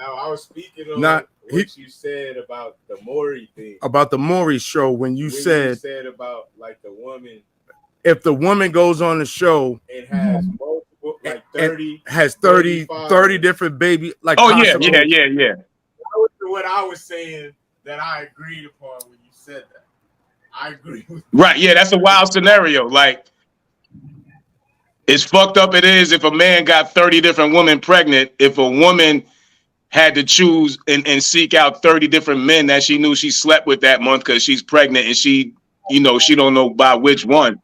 I was speaking on what you said about the Maury thing. About the Maury show when you said about like the woman. If the woman goes on the show, it has multiple, like 30, has 30 different baby. Like yeah. That was what I was saying that I agreed upon when you said that. I agree with you. Right, yeah, that's a wild scenario. Like, it's fucked up it is if a man got 30 different women pregnant, if a woman had to choose and seek out 30 different men that she knew she slept with that month because she's pregnant and she don't know by which one.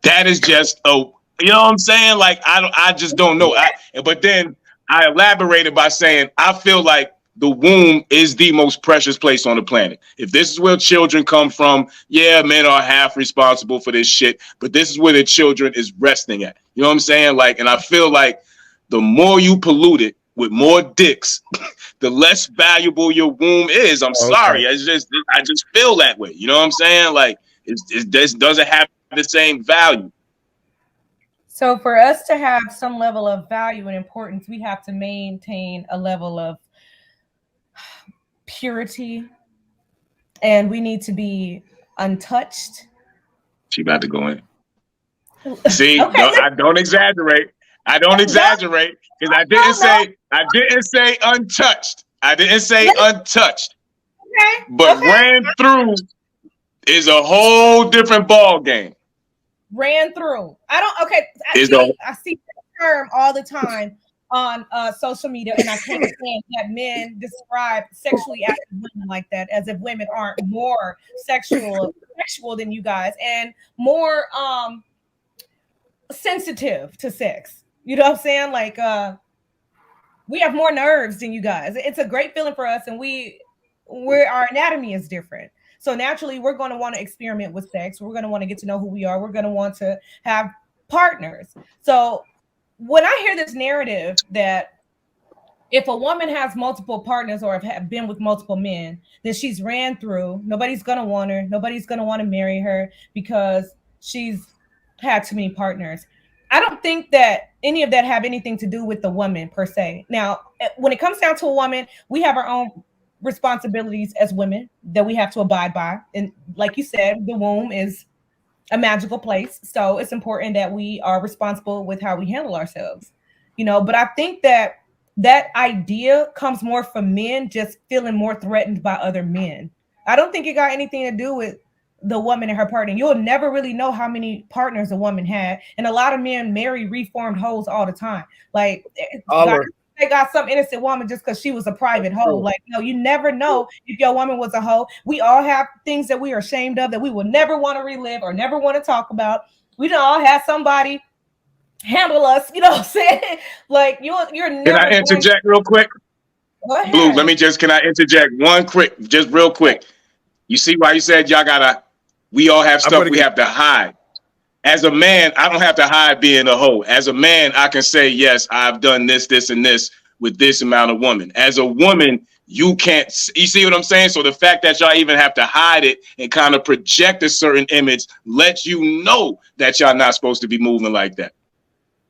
That is just you know what I'm saying? Like, I just don't know. But then I elaborated by saying, I feel like the womb is the most precious place on the planet. If this is where children come from, yeah, men are half responsible for this shit, but this is where the children is resting at. You know what I'm saying? Like, and I feel like the more you pollute it with more dicks, the less valuable your womb is. I'm sorry. I just feel that way. You know what I'm saying? Like, it just doesn't have the same value. So for us to have some level of value and importance, we have to maintain a level of purity, and we need to be untouched. She about to go in. See, okay. I don't exaggerate. I don't exaggerate because I didn't say untouched. I didn't say untouched. Okay. But ran through is a whole different ball game. Ran through. I see that term all the time on social media, and I can't stand that men describe sexually active women like that, as if women aren't more sexual than you guys and more sensitive to sex. You know what I'm saying? Like we have more nerves than you guys. It's a great feeling for us, and our anatomy is different. So naturally, we're going to want to experiment with sex. We're going to want to get to know who we are. We're going to want to have partners. So when I hear this narrative that if a woman has multiple partners or have been with multiple men, then she's ran through, nobody's going to want her. Nobody's going to want to marry her because she's had too many partners. I don't think that any of that have anything to do with the woman per se. Now, when it comes down to a woman, we have our own responsibilities as women that we have to abide by. And like you said, the womb is a magical place. So it's important that we are responsible with how we handle ourselves, but I think that idea comes more from men just feeling more threatened by other men. I don't think it got anything to do with the woman and her partner. You'll never really know how many partners a woman had. And a lot of men marry reformed hoes all the time. Like they got some innocent woman just because she was a private hoe. Like, no, you never know if your woman was a hoe. We all have things that we are ashamed of that we will never want to relive or never want to talk about. We don't all have somebody handle us, you know what I'm saying? Like you're never. Can I interject real quick? Go ahead. Blue, can I interject real quick? You see why you said we all have stuff we have to hide. As a man, I don't have to hide being a hoe. As a man, I can say, yes, I've done this, this, and this with this amount of women. As a woman, you can't. You see what I'm saying? So the fact that y'all even have to hide it and kind of project a certain image lets you know that y'all not supposed to be moving like that.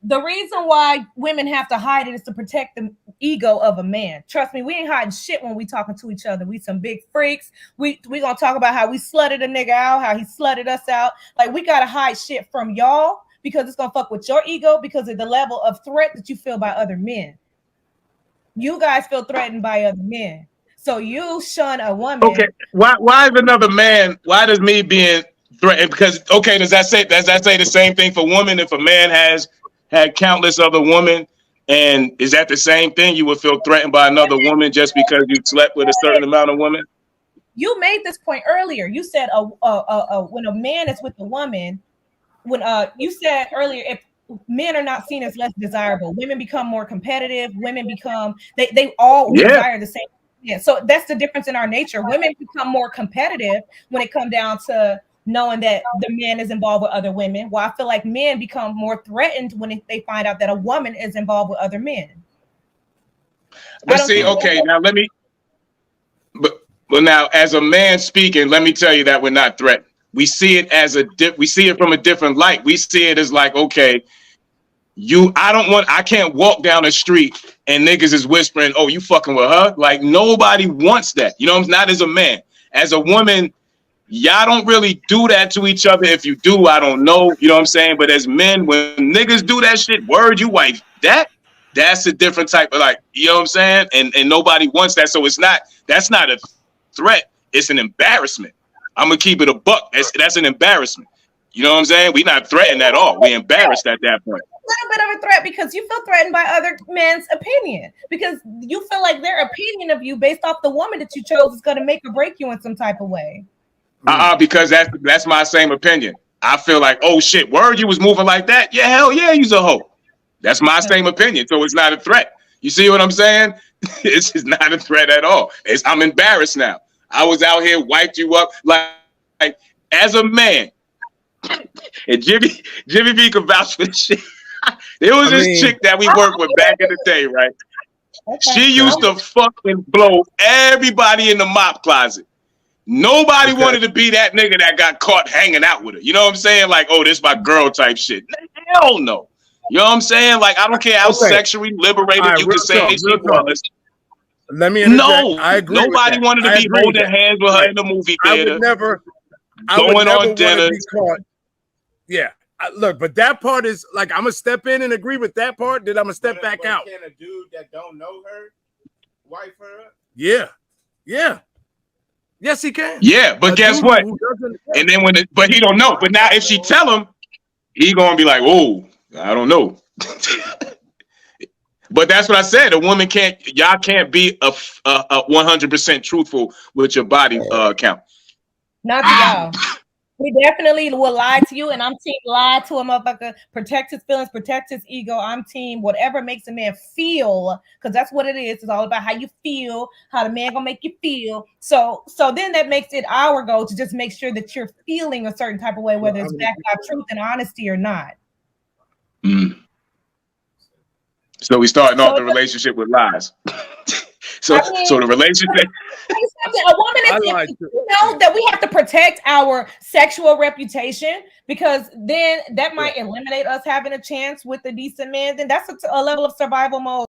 The reason why women have to hide it is to protect the ego of a man. Trust me, we ain't hiding shit when we talking to each other. We some big freaks. We gonna talk about how we slutted a nigga out, how he slutted us out. Like, we gotta hide shit from y'all because it's gonna fuck with your ego because of the level of threat that you feel by other men. You guys feel threatened by other men. So you shun a woman. Okay, why is another man, why does me being threatened? Because, okay, does that say the same thing for women? If a man has had countless other women, and is that the same thing? You would feel threatened by another woman just because you slept with a certain amount of women? You made this point earlier. You said when a man is with a woman, you said earlier, if men are not seen as less desirable, women become more competitive. Women become they all desire the same. Yeah, so that's the difference in our nature. Women become more competitive when it comes down to knowing that the man is involved with other women. Well, I feel like men become more threatened when they find out that a woman is involved with other men. But see, okay, now let me, but now as a man speaking, let me tell you that we're not threatened. We see it as we see it from a different light. We see it as like, okay, I can't walk down the street and niggas is whispering, oh, you fucking with her? Like, nobody wants that. You know, not as a man. As a woman, y'all don't really do that to each other. If you do, I don't know. You know what I'm saying? But as men, when niggas do that shit, word, you wife that's a different type of, like, you know what I'm saying? And nobody wants that. So that's not a threat. It's an embarrassment. I'm gonna keep it a buck. That's an embarrassment. You know what I'm saying? We not threatened at all. We embarrassed at that point. A little bit of a threat because you feel threatened by other men's opinion, because you feel like their opinion of you based off the woman that you chose is going to make or break you in some type of way. Because that's my same opinion. I feel like, oh shit, word, you was moving like that? Yeah, hell yeah, you's a hoe. That's my same opinion. So it's not a threat. You see what I'm saying? It's just not a threat at all. I'm embarrassed now. I was out here, wiped you up like as a man. And Jimmy B can vouch for this shit. There was this chick that we worked with back in the day, right? Okay. She used to fucking blow everybody in the mop closet. Nobody wanted to be that nigga that got caught hanging out with her. You know what I'm saying? Like, oh, this my girl type shit. Hell no. You know what I'm saying? Like, I don't care how sexually liberated you can say she was. Let me interject. No, I agree. Nobody wanted to be holding hands with her in the movie theater. I would never dinner. Yeah. Look, but that part is like, I'm gonna step in and agree with that part. Then I'm gonna step back out. Can a dude that don't know her wife her up? Yeah. Yes, he can. Yeah, but guess what? And then but he don't know. But now if she tell him, he gonna be like, oh, I don't know. But that's what I said. A woman y'all can't be a 100% truthful with your body count. Not to y'all. We definitely will lie to you, and I'm team lie to a motherfucker. Protect his feelings, protect his ego. I'm team whatever makes a man feel, because that's what it is. It's all about how you feel, how the man gonna make you feel. So then that makes it our goal to just make sure that you're feeling a certain type of way, whether it's backed by truth and honesty or not. So we starting off the relationship with lies. So the relationship. A woman is, you know, that we have to protect our sexual reputation, because then that might eliminate us having a chance with a decent man. Then that's a level of survival mode.